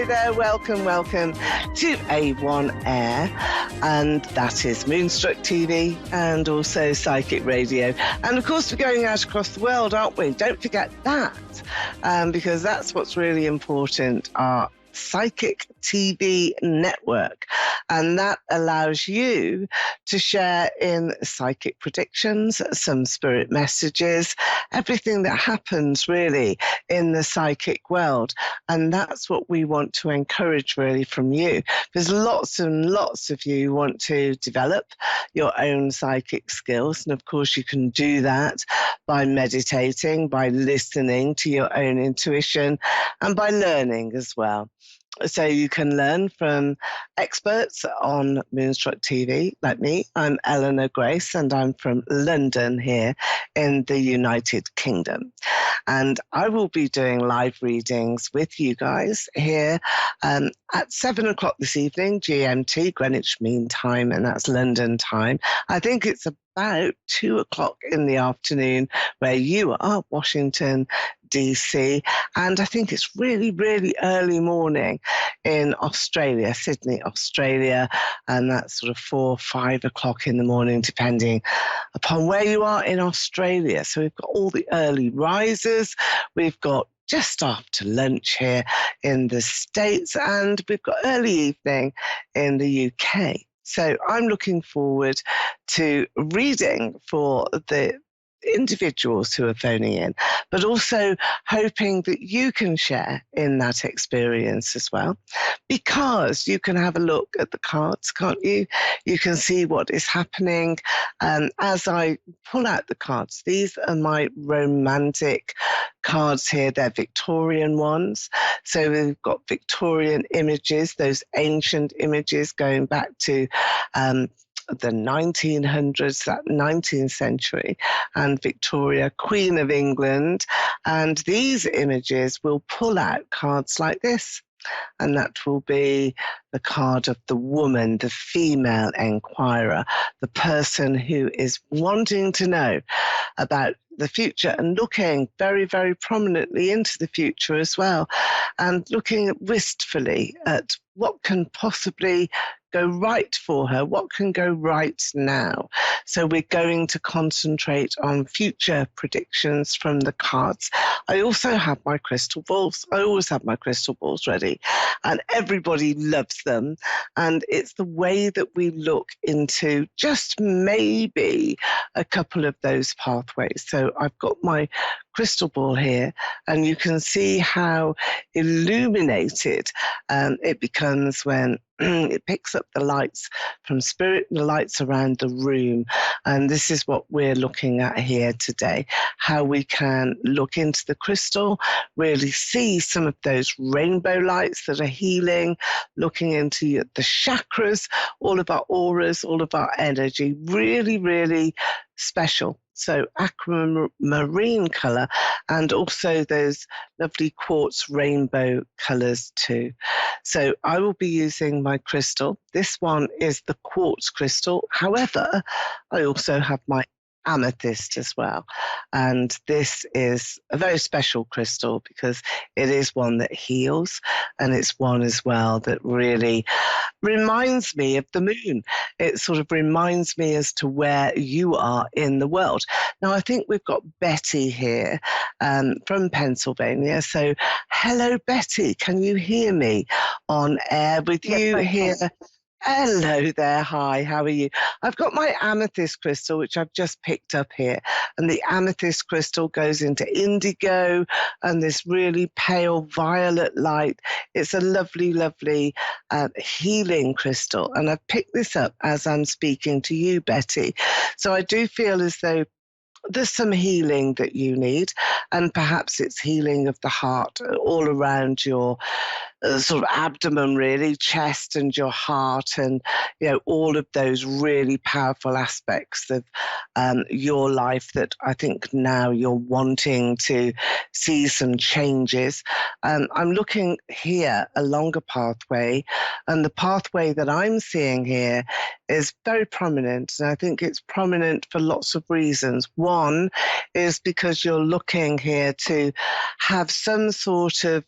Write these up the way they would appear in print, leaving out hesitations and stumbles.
Hello there, welcome to A1 Air, and that is Moonstruck TV and also Psychic Radio. And of course, we're going out across the world, aren't we? Don't forget that, because that's what's really important, our Psychic TV network, and that allows you to share in psychic predictions, some spirit messages, everything that happens really in the psychic world. And that's what we want to encourage really from you. There's lots and lots of you want to develop your own psychic skills, and of course you can do that by meditating, by listening to your own intuition, and by learning as well. So you can learn from experts on Moonstruck TV, like me. I'm Eleanor Grace, and I'm from London here in the United Kingdom. And I will be doing live readings with you guys here at 7 o'clock this evening, GMT, Greenwich Mean Time, and that's London time. I think it's about 2 o'clock in the afternoon where you are, Washington, DC, and I think it's really, really early morning in Australia, Sydney, Australia, and that's sort of 4 or 5 o'clock in the morning, depending upon where you are in Australia. So we've got all the early risers, we've got just after lunch here in the States, and we've got early evening in the UK. So I'm looking forward to reading for the individuals who are phoning in, but also hoping that you can share in that experience as well, because you can have a look at the cards, can't you? You can see what is happening. As I pull out the cards, these are my romantic cards here. They're Victorian ones. So we've got Victorian images, those ancient images going back to the 1900s, that 19th century, and Victoria, Queen of England. And these images will pull out cards like this. And that will be the card of the woman, the female enquirer, the person who is wanting to know about the future and looking very, very prominently into the future as well, and looking wistfully at what can possibly go right for her, what can go right now. So we're going to concentrate on future predictions from the cards. I also have my crystal balls. I always have my crystal balls ready, and everybody loves them. And it's the way that we look into just maybe a couple of those pathways. So I've got my crystal ball here, and you can see how illuminated it becomes when it picks up the lights from spirit, the lights around the room. And this is what we're looking at here today, how we can look into the crystal, really see some of those rainbow lights that are healing, looking into the chakras, all of our auras, all of our energy, really, really special. So aquamarine colour, and also those lovely quartz rainbow colours too. So I will be using my crystal. This one is the quartz crystal. However, I also have my amethyst as well. And this is a very special crystal because it is one that heals, and it's one as well that really reminds me of the moon. It sort of reminds me as to where you are in the world. Now, I think we've got Betty here from Pennsylvania. So hello, Betty. Can you hear me on air with you here? Hello there. Hi, how are you? I've got my amethyst crystal, which I've just picked up here. And the amethyst crystal goes into indigo and this really pale violet light. It's a lovely, lovely healing crystal. And I've picked this up as I'm speaking to you, Betty. So I do feel as though there's some healing that you need, and perhaps it's healing of the heart all around your sort of abdomen, really, chest and your heart, and all of those really powerful aspects of your life that I think now you're wanting to see some changes. I'm looking here a longer pathway, and the pathway that I'm seeing here is very prominent, and I think it's prominent for lots of reasons. One is because you're looking here to have some sort of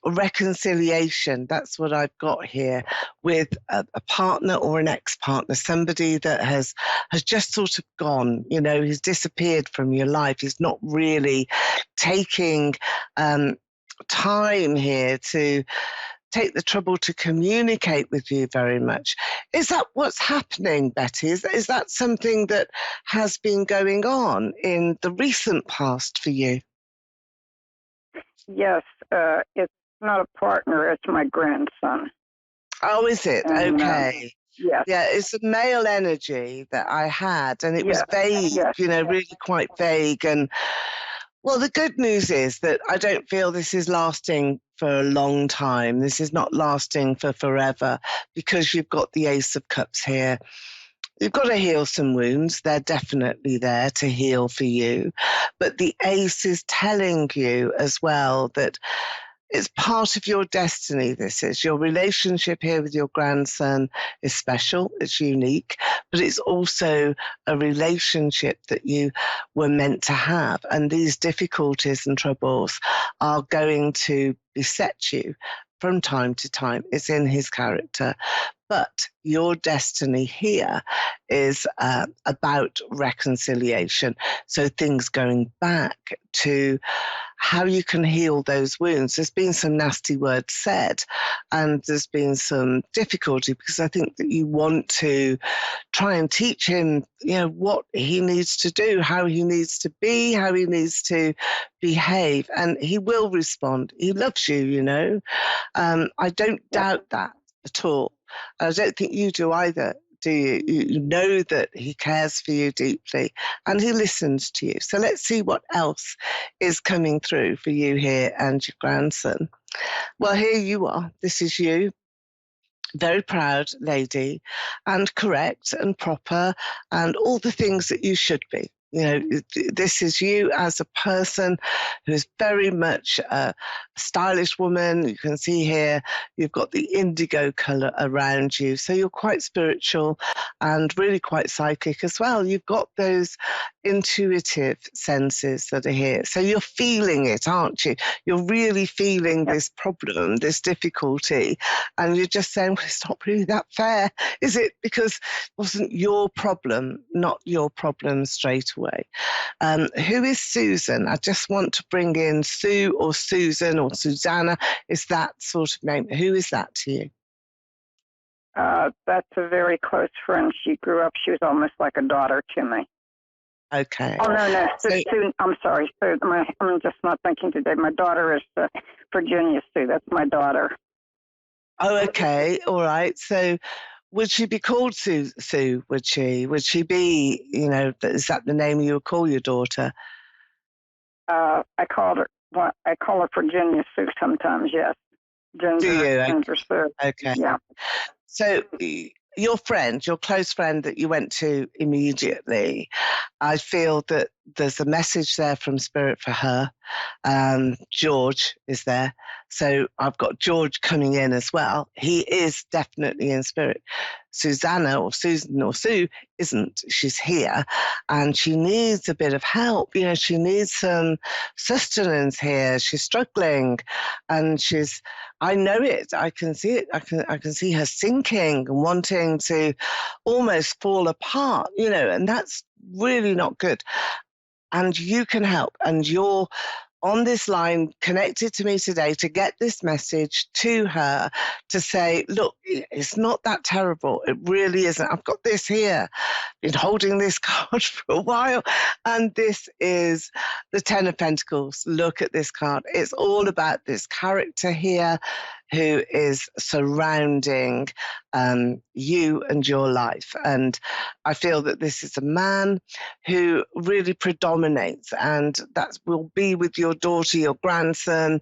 reconciliation. That's what I've got here, with a partner or an ex-partner, somebody that has just sort of gone, you know, he's disappeared from your life. He's not really taking time here to take the trouble to communicate with you very much. Is that what's happening, Betty? Is that something that has been going on in the recent past for you? Yes, it's not a partner, it's my grandson. Oh, is it? And, Okay. yes. Yeah, it's a male energy that I had, and it was vague, you know, really quite vague. And well, the good news is that I don't feel this is lasting for a long time. This is not lasting for forever, because you've got the Ace of Cups here. You've got to heal some wounds. They're definitely there to heal for you. But the Ace is telling you as well that it's part of your destiny. This is your relationship here with your grandson is special. It's unique, but it's also a relationship that you were meant to have. And these difficulties and troubles are going to beset you from time to time. It's in his character. But your destiny here is about reconciliation. So things going back to how you can heal those wounds. There's been some nasty words said, and there's been some difficulty, because I think that you want to try and teach him, you know, what he needs to do, how he needs to be, how he needs to behave, and he will respond. He loves you, you know. I don't doubt that at all. I don't think you do either, do you? You know that he cares for you deeply and he listens to you. So let's see what else is coming through for you here and your grandson. Well, here you are. This is you. Very proud lady, and correct and proper, and all the things that you should be. You know, this is you as a person who is very much a stylish woman. You can see here you've got the indigo color around you. So you're quite spiritual and really quite psychic as well. You've got those intuitive senses that are here. So you're feeling it, aren't you? You're really feeling this problem, this difficulty, and you're just saying, well, it's not really that fair, is it? Because it wasn't your problem, not your problem straight away. Who is Susan? I just want to bring in Sue or Susan or Susanna. Is that sort of name? Who is that to you? That's a very close friend. She grew up, she was almost like a daughter to me. Okay. Oh, no. Sue, I'm sorry, Sue. I'm just not thinking today. My daughter is Virginia Sue. That's my daughter. Oh, okay. All right. So would she be called Sue? Would she? Would she be, you know, is that the name you would call your daughter? I call her Virginia Sue sometimes, yes. Do you? Ginger Sue. Okay. Yeah. So your friend, your close friend that you went to immediately, I feel that there's a message there from Spirit for her. George is there. So I've got George coming in as well. He is definitely in spirit. Susanna or Susan or Sue isn't. She's here and she needs a bit of help. You know, she needs some sustenance here. She's struggling and I know it. I can see it. I can see her sinking and wanting to almost fall apart, you know, and that's really not good. And you can help. And you're on this line connected to me today to get this message to her to say, look, it's not that terrible. It really isn't. I've got this here. Been holding this card for a while. And this is the Ten of Pentacles. Look at this card. It's all about this character here who is surrounding you and your life. And I feel that this is a man who really predominates, and that will be with your daughter, your grandson,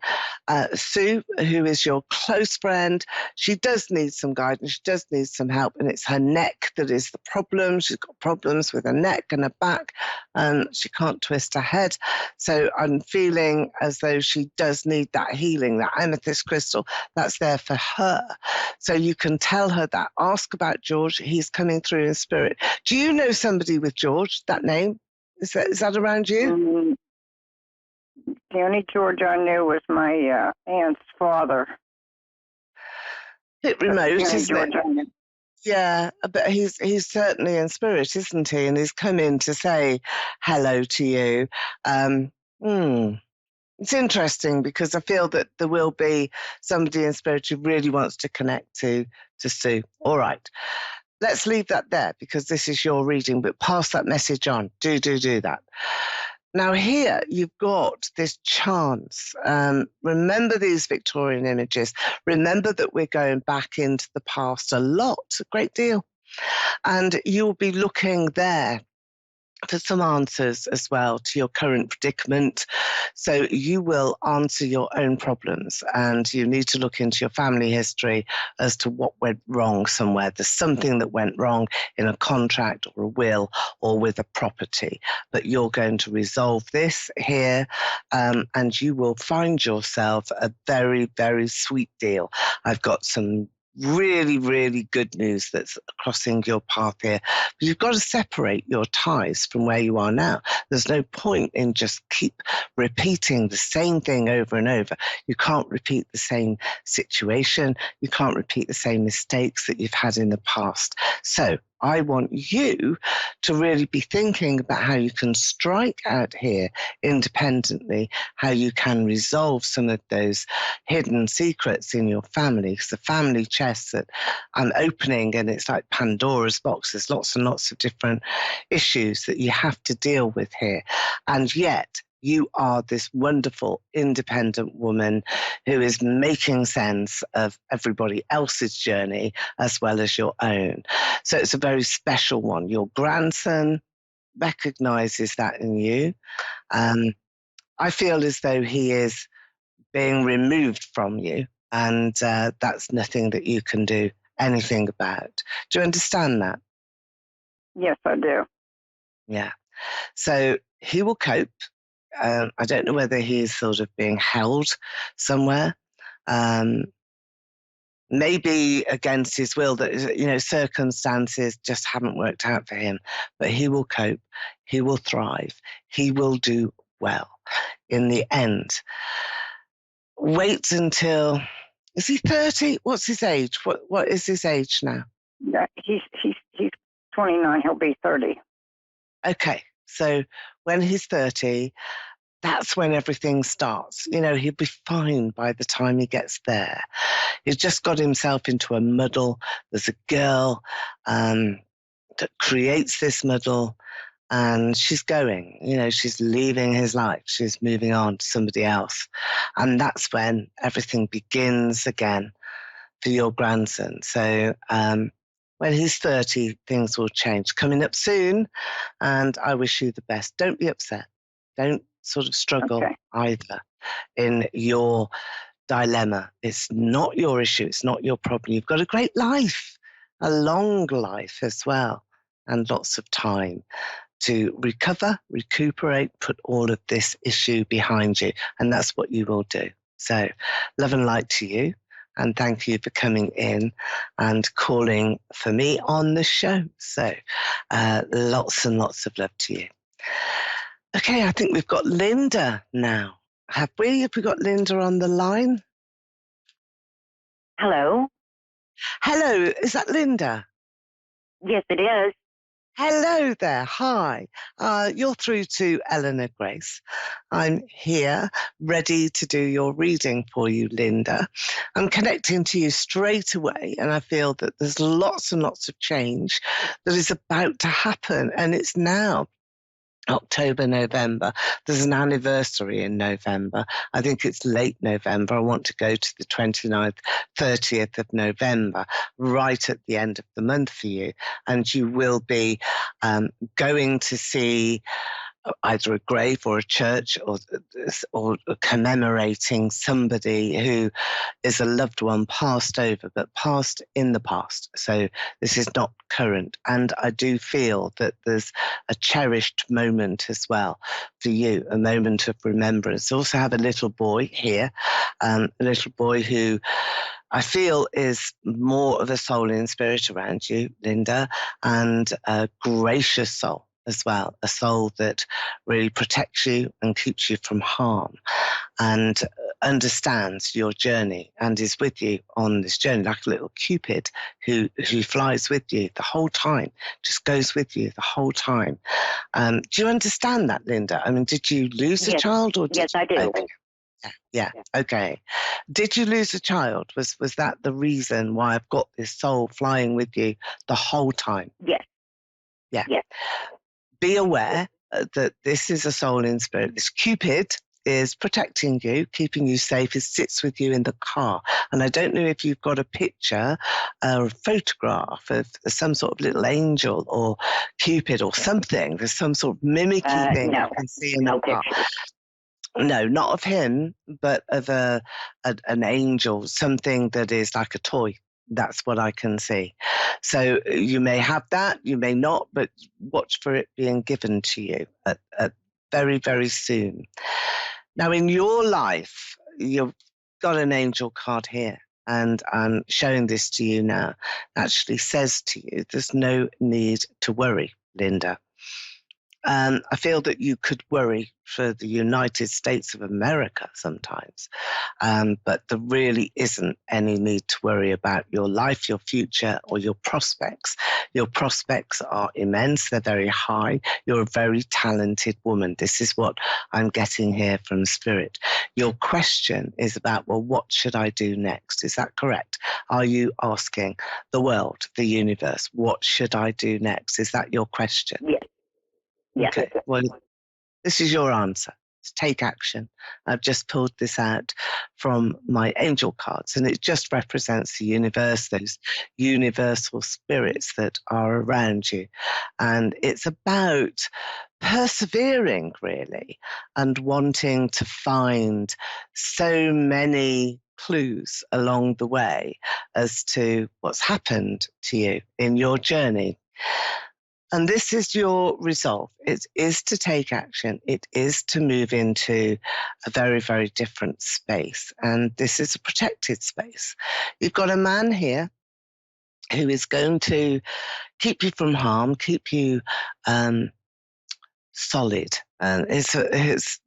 Sue, who is your close friend. She does need some guidance. She does need some help, and it's her neck that is the problem. She's got problems with her neck and her back, and she can't twist her head. So I'm feeling as though she does need that healing, that amethyst crystal that's there for her. So you can tell her that. Ask about George. He's coming through in spirit. Do you know somebody with George, that name? Is that around you? The only George I knew was my aunt's father. Bit That's the remote, only isn't it? George I knew. Yeah, but he's certainly in spirit, isn't he? And he's come in to say hello to you. Um, hmm. It's interesting because I feel that there will be somebody in spirit who really wants to connect to Sue. All right, let's leave that there because this is your reading, but pass that message on. Do that. Now here you've got this chance. Remember these Victorian images. Remember that we're going back into the past a lot, a great deal. And you'll be looking there for some answers as well to your current predicament. So you will answer your own problems and you need to look into your family history as to what went wrong somewhere. There's something that went wrong in a contract or a will or with a property, but you're going to resolve this here and you will find yourself a very, very sweet deal. I've got some really, really good news that's crossing your path here. But you've got to separate your ties from where you are now. There's no point in just keep repeating the same thing over and over. You can't repeat the same situation. You can't repeat the same mistakes that you've had in the past. So I want you to really be thinking about how you can strike out here independently, how you can resolve some of those hidden secrets in your family. Because the family chest that I'm opening, and it's like Pandora's box, there's lots and lots of different issues that you have to deal with here. And yet, you are this wonderful, independent woman who is making sense of everybody else's journey as well as your own. So it's a very special one. Your grandson recognizes that in you. I feel as though he is being removed from you, and that's nothing that you can do anything about. Do you understand that? Yes, I do. Yeah. So he will cope. I don't know whether he's sort of being held somewhere. Maybe against his will, that circumstances just haven't worked out for him, but he will cope. He will thrive. He will do well in the end. Wait until, is he 30? What's his age? What is his age now? Yeah, he's 29. He'll be 30. Okay, so when he's 30, that's when everything starts. He'll be fine by the time he gets there. He's just got himself into a muddle. There's a girl that creates this muddle, and she's going, she's leaving his life. She's moving on to somebody else. And that's when everything begins again for your grandson. So when he's 30, things will change. Coming up soon, and I wish you the best. Don't be upset. Don't sort of struggle either in your dilemma. It's not your issue. It's not your problem. You've got a great life, a long life as well, and lots of time to recover, recuperate, put all of this issue behind you. And that's what you will do. So love and light to you. And thank you for coming in and calling for me on the show. So lots and lots of love to you. Okay, I think we've got Linda now. Have we? Have we got Linda on the line? Hello. Hello, is that Linda? Yes, it is. Hello there. Hi. You're through to Eleanor Grace. I'm here ready to do your reading for you, Linda. I'm connecting to you straight away, and I feel that there's lots and lots of change that is about to happen, and it's now. October, November. There's an anniversary in November. I think it's late November. I want to go to the 29th, 30th of November, right at the end of the month for you. And you will be going to see either a grave or a church or commemorating somebody who is a loved one passed over, but passed in the past. So this is not current. And I do feel that there's a cherished moment as well for you, a moment of remembrance. I also have a little boy here, a little boy who I feel is more of a soul in spirit around you, Linda, and a gracious soul as well, a soul that really protects you and keeps you from harm and understands your journey and is with you on this journey, like a little Cupid who flies with you the whole time, just goes with you the whole time. Do you understand that, Linda? I mean, did you lose a Yes. child, or did Yes, I do. Okay. Yeah. Okay. Did you lose a child? Was that the reason why I've got this soul flying with you the whole time? Yes. Yeah. Yes. Be aware that this is a soul in spirit. This Cupid is protecting you, keeping you safe. It sits with you in the car. And I don't know if you've got a picture or a photograph of some sort of little angel or Cupid or something. There's some sort of mimicky thing No. you can see in No the car. pictures. No, not of him, but of an angel, something that is like a toy. That's what I can see. So you may have that, you may not, but watch for it being given to you at very, very soon. Now, in your life, you've got an angel card here, and I'm showing this to you now. It actually says to you, there's no need to worry, Linda. I feel that you could worry for the United States of America sometimes, but there really isn't any need to worry about your life, your future, or your prospects. Your prospects are immense. They're very high. You're a very talented woman. This is what I'm getting here from Spirit. Your question is about, well, what should I do next? Is that correct? Are you asking the world, the universe, what should I do next? Is that your question? Yes. Yes. Okay, well, this is your answer. Take action. I've just pulled this out from my angel cards, and it just represents the universe, those universal spirits that are around you. And it's about persevering, really, and wanting to find so many clues along the way as to what's happened to you in your journey. And this is your resolve. It is to take action. It is to move into a very, very different space. And this is a protected space. You've got a man here who is going to keep you from harm, keep you solid. And it's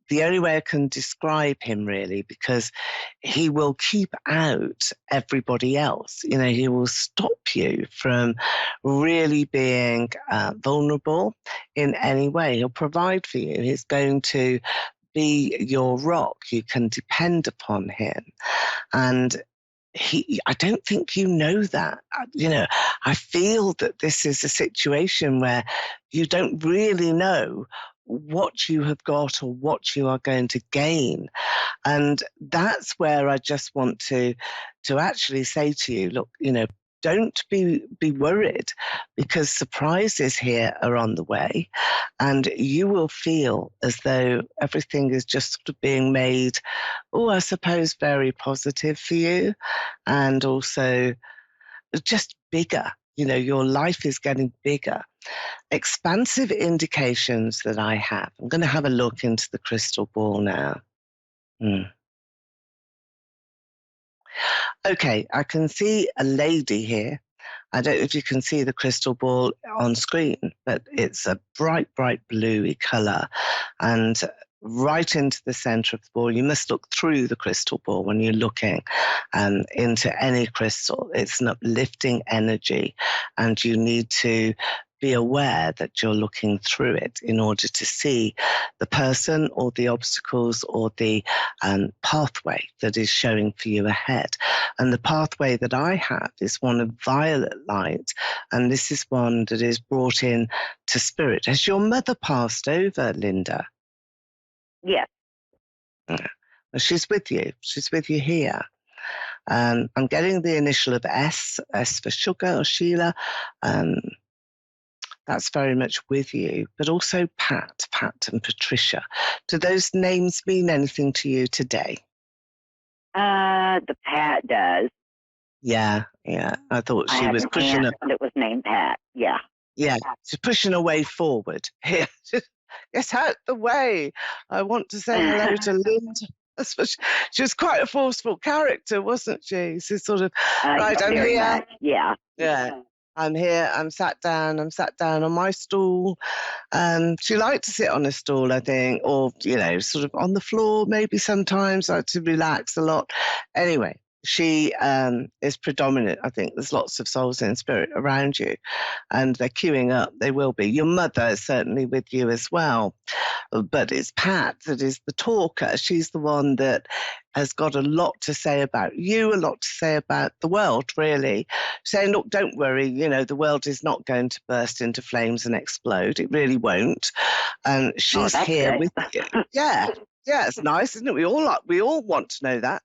the only way I can describe him, really, because he will keep out everybody else. You know, he will stop you from really being vulnerable in any way. He'll provide for you. He's going to be your rock. You can depend upon him. And I don't think you know that. You know, I feel that this is a situation where you don't really know what you have got or what you are going to gain. And that's where I just want to actually say to you, look, you know, don't be worried, because surprises here are on the way, and you will feel as though everything is just sort of being made, I suppose, very positive for you, and also just bigger. You know, your life is getting bigger. Expansive indications that I have. I'm going to have a look into the crystal ball now. Okay, I can see a lady here. I don't know if you can see the crystal ball on screen, but it's a bright, bright bluey colour. And right into the centre of the ball, you must look through the crystal ball when you're looking into any crystal. It's an uplifting energy, and you need to be aware that you're looking through it in order to see the person or the obstacles or the pathway that is showing for you ahead. And the pathway that I have is one of violet light, and this is one that is brought in to spirit. Has your mother passed over, Linda? Yes. Well, she's with you. She's with you here. I'm getting the initial of S for sugar or Sheila. That's very much with you, but also Pat and Patricia. Do those names mean anything to you today? The Pat does. Yeah. I thought she was pushing it. It was named Pat. Yeah. Yeah, she's pushing her way forward. Here, get out the way. I want to say hello to Linda. She was quite a forceful character, wasn't she? She's sort of, right, I'm here. Yeah. Yeah. I'm here, I'm sat down on my stool. She liked to sit on a stool, I think, or, sort of on the floor, maybe sometimes, like to relax a lot. Anyway, she is predominant. I think there's lots of souls in spirit around you, and they're queuing up. They will be. Your mother is certainly with you as well. But it's Pat that is the talker. She's the one that has got a lot to say about you, a lot to say about the world, really. Saying, look, don't worry, the world is not going to burst into flames and explode. It really won't. And she's here with you. Yeah. Yeah, it's nice, isn't it? We all want to know that.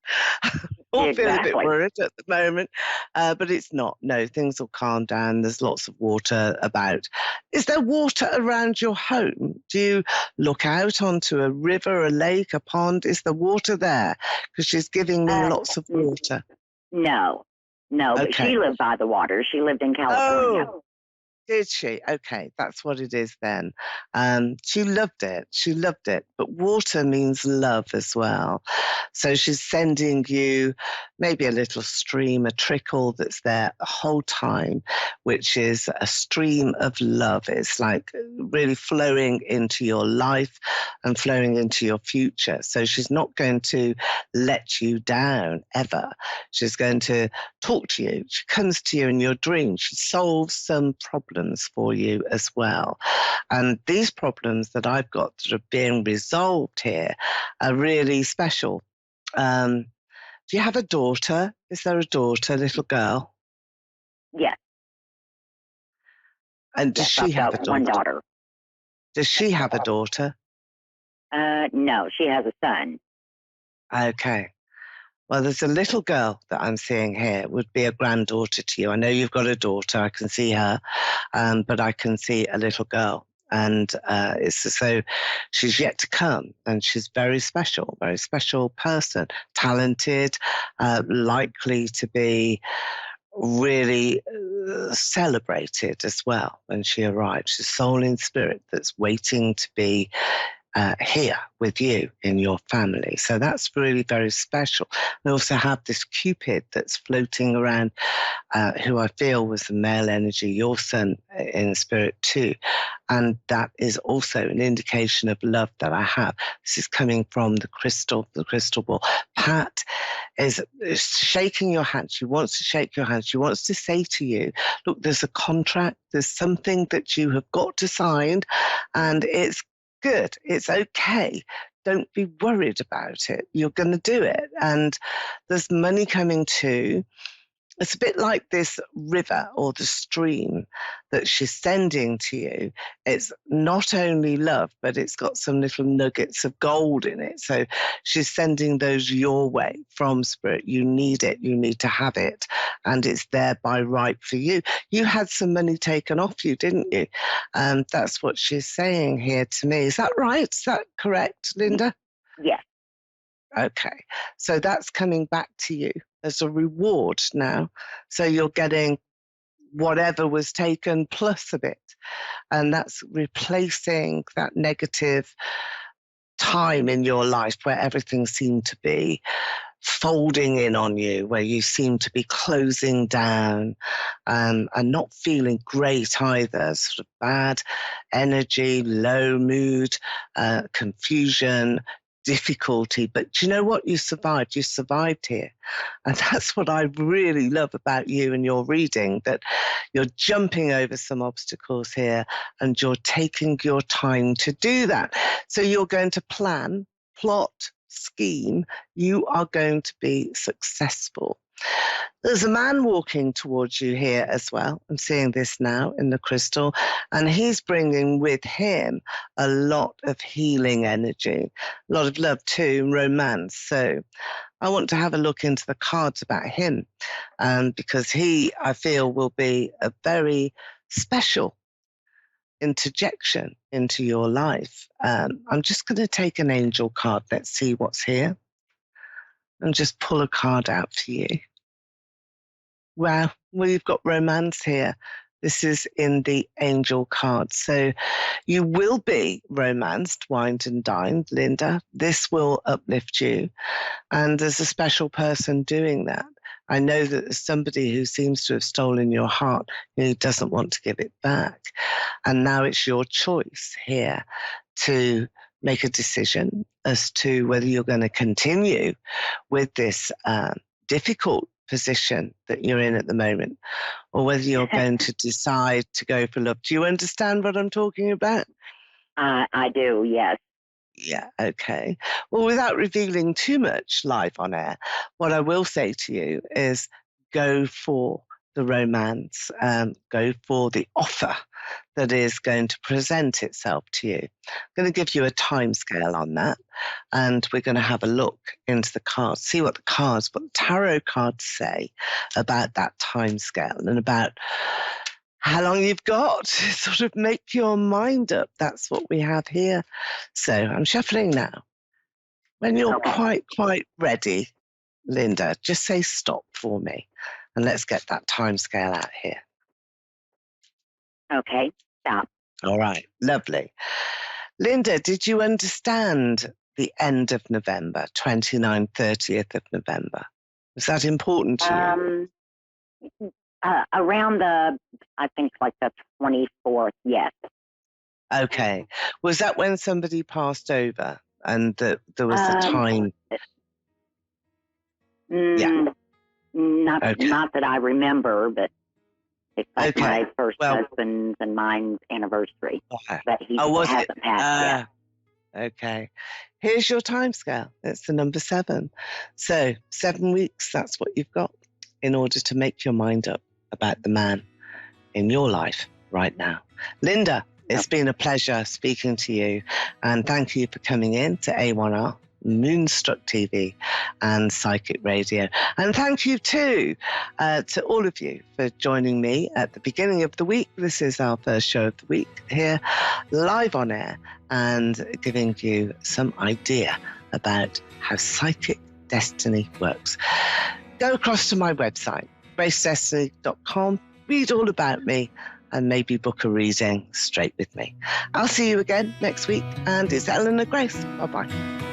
All feel a bit worried at the moment, but it's not. No, things will calm down. There's lots of water about. Is there water around your home? Do you look out onto a river, a lake, a pond? Is there water there? Because she's giving me lots of water. No, but she lived by the water. She lived in California. Oh. Did she? Okay, that's what it is then. She loved it. She loved it. But water means love as well. So she's sending you maybe a little stream, a trickle that's there the whole time, which is a stream of love. It's like really flowing into your life and flowing into your future. So she's not going to let you down ever. She's going to talk to you. She comes to you in your dreams. She solves some problems for you as well. And these problems that I've got that are being resolved here are really special. Do you have a daughter? Is there a daughter, little girl? Yes. And does she have a daughter? One daughter. Does she have a daughter? No, she has a son. Okay. Well, there's a little girl that I'm seeing here, would be a granddaughter to you. I know you've got a daughter, I can see her, but I can see a little girl. And it's as though she's yet to come, and she's very special person, talented, likely to be really celebrated as well when she arrives. She's a soul in spirit that's waiting to be here with you in your family. So that's really very special. I also have this Cupid that's floating around, who I feel was the male energy, your son in spirit too. And that is also an indication of love that I have. This is coming from the crystal ball. Pat is shaking your hand. She wants to shake your hand. She wants to say to you, look, there's a contract. There's something that you have got to sign, and it's good. It's okay. Don't be worried about it. You're going to do it. And there's money coming too. It's a bit like this river or the stream that she's sending to you. It's not only love, but it's got some little nuggets of gold in it. So she's sending those your way from spirit. You need it. You need to have it. And it's there by right for you. You had some money taken off you, didn't you? That's what she's saying here to me. Is that right? Is that correct, Linda? Yes. Okay. So that's coming back to you as a reward now. So you're getting whatever was taken plus a bit. And that's replacing that negative time in your life where everything seemed to be folding in on you, where you seem to be closing down, and not feeling great either, sort of bad energy, low mood, confusion, difficulty. But do you know what? You survived. You survived here. And that's what I really love about you and your reading, that you're jumping over some obstacles here and you're taking your time to do that. So you're going to plan, plot, scheme. You are going to be successful. There's a man walking towards you here as well. I'm seeing this now in the crystal, and he's bringing with him a lot of healing energy, a lot of love too, romance. So I want to have a look into the cards about him, because he, I feel, will be a very special interjection into your life. I'm just going to take an angel card. Let's see what's here. And just pull a card out for you. Wow, we've got romance here. This is in the angel card. So you will be romanced, wined and dined, Linda. This will uplift you. And there's a special person doing that. I know that there's somebody who seems to have stolen your heart who doesn't want to give it back. And now it's your choice here to make a decision as to whether you're going to continue with this difficult position that you're in at the moment, or whether you're going to decide to go for love. Do you understand what I'm talking about? I do, yes. Yeah, okay. Well, without revealing too much live on air, what I will say to you is go for the romance, go for the offer that is going to present itself to you. I'm going to give you a time scale on that, and we're going to have a look into the cards, see what the tarot cards say about that time scale and about how long you've got to sort of make your mind up. That's what we have here. So I'm shuffling now. When you're quite ready, Linda, just say stop for me and let's get that time scale out here. Okay, stop. All right, lovely. Linda, did you understand the end of November, 29th, 30th of November? Was that important to you? Around I think like the 24th, yes. Okay. Was that when somebody passed over and there was a time? Yeah. Not that I remember, but it's like my first husband's and mine's anniversary. But he hasn't passed yet. Okay. Here's your time scale. It's the number 7. So 7 weeks, that's what you've got in order to make your mind up about the man in your life right now. Linda, it's been a pleasure speaking to you, and thank you for coming in to A1R, Moonstruck TV and Psychic Radio. And thank you too to all of you for joining me at the beginning of the week. This is our first show of the week here, live on air, and giving you some idea about how psychic destiny works. Go across to my website, gracedestiny.com, read all about me, and maybe book a reading straight with me. I'll see you again next week, and it's Eleanor Grace. Bye-bye.